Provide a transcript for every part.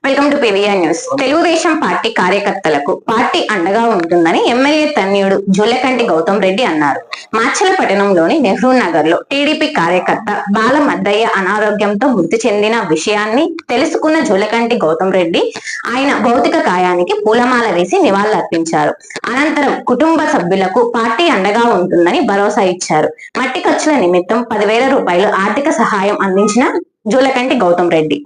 Welcome to PVR news. Telugu Desam party కార్యకర్తలకు party అండగా ఉంటుందని ఎమ్మెల్యే తన్యుడు జూలకంటి గౌతమ్ రెడ్డి అన్నారు. మాచలపట్నంలోని నెహ్రూ నగర్ లో టీడీపీ కార్యకర్త బాల మద్దయ్య అనారోగ్యంతో మృతి చెందిన విషయాన్ని తెలుసుకున్న జూలకంటి గౌతమ్ రెడ్డి ఆయన భౌతిక కాయానికి పూలమాల వేసి నివాళులర్పించారు. అనంతరం కుటుంబ సభ్యులకు పార్టీ అండగా ఉంటుందని భరోసా ఇచ్చారు. మట్టి ఖర్చుల నిమిత్తం 10,000 రూపాయలు ఆర్థిక సహాయం అందించిన జూలకంటి గౌతమ్ రెడ్డి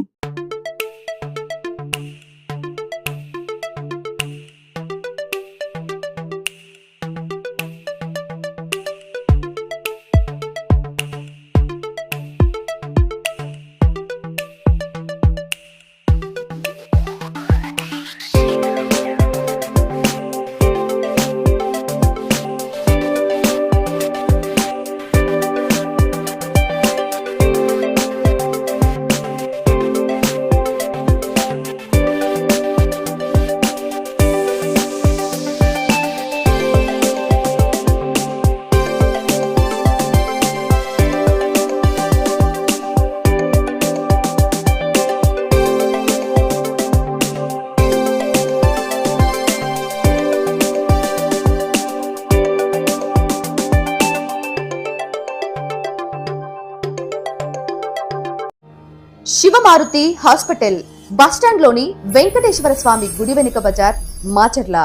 శివమారుతి హాస్పిటల్ బస్టాండ్ లోని వెంకటేశ్వర స్వామి గుడి వెనుక బజార్ మాచర్ల.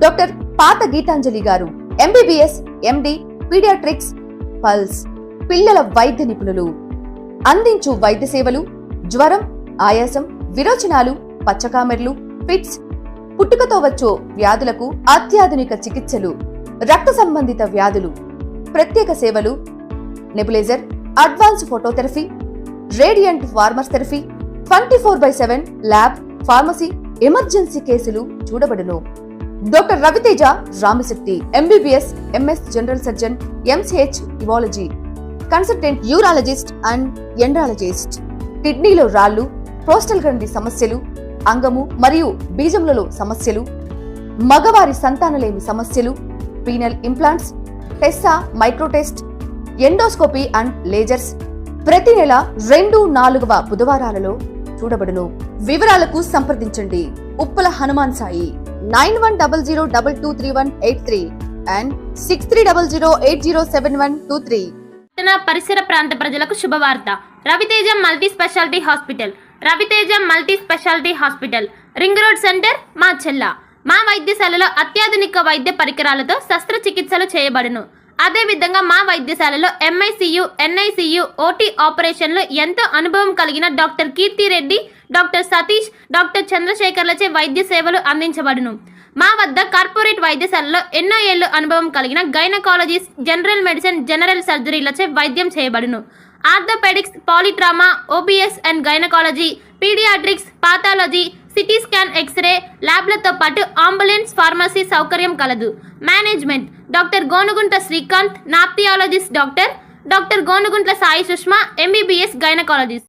డాక్టర్ పాత గీతాంజలి గారు ఎంబీబీఎస్ ఎండి పీడియాట్రిక్స్ పల్స్ పిల్లల వైద్య నిపుణులు. అందించు వైద్య సేవలు జ్వరం, ఆయాసం, విరోచనాలు, పచ్చకామెర్లు, ఫిట్స్, పుట్టుకతో వచ్చే వ్యాధులకు అత్యాధునిక చికిత్సలు, రక్త సంబంధిత వ్యాధులు, ప్రత్యేక సేవలు, nebuliser, advance phototherapy, radiant warmers therapy, 24/7 lab, pharmacy, emergency కేసులు చూడబడును. Doctor Raviteja Ramashetti MBBS MS general surgeon, MCh ఇవాలజీ, కన్సల్టెంట్ యూరాలజిస్ట్ అండ్ ఎండ్రాలజిస్ట్. కిడ్నీలో రాళ్లు, ప్రోస్టల్ గ్రంథి సమస్యలు, అంగము మరియు బీజములలో సమస్యలు, మగవారి సంతానలేమి సమస్యలు, penal implants, Tessa, మైక్రోటెస్ట్, endoscopy and lasers ప్రతి నెల 2, 4వ బుధవారాలలో చూడబడును. వివరాలకు సంప్రదించండి ఉప్పల హనుమాన్ సాయి 9100223183 అండ్ 6300807123. పరిసర ప్రాంత ప్రజలకు శుభవార్త. Raviteja multi speciality hospital. Raviteja multi speciality hospital, ring road centre, Macherla. మా వైద్యశాలలో అత్యాధునిక వైద్య పరికరాలతో శస్త్రచికిత్సలు చేయబడును. అదేవిధంగా మా వైద్యశాలలో ఎంఐసియు, ఎన్ఐసియు, ఓటీ ఆపరేషన్లో ఎంతో అనుభవం కలిగిన doctor Keerthi Reddy, doctor Satish, doctor చంద్రశేఖర్లచే వైద్య సేవలు అందించబడును. మా వద్ద కార్పొరేట్ వైద్యశాలలో ఎన్నో ఏళ్లు అనుభవం కలిగిన గైనకాలజిస్ట్, జనరల్ మెడిసిన్, జనరల్ సర్జరీలచే వైద్యం చేయబడును. Orthopaedics, polytrauma, OBS and gynaecology, paediatrics, pathology, CT scan, x ray ల్యాబ్లతో పాటు అంబులెన్స్, ఫార్మసీ సౌకర్యం కలదు. Management doctor Gonuguntla Srikanth, ophthalmologist doctor Gonuguntla Sai Sushma, MBBS gynaecologist.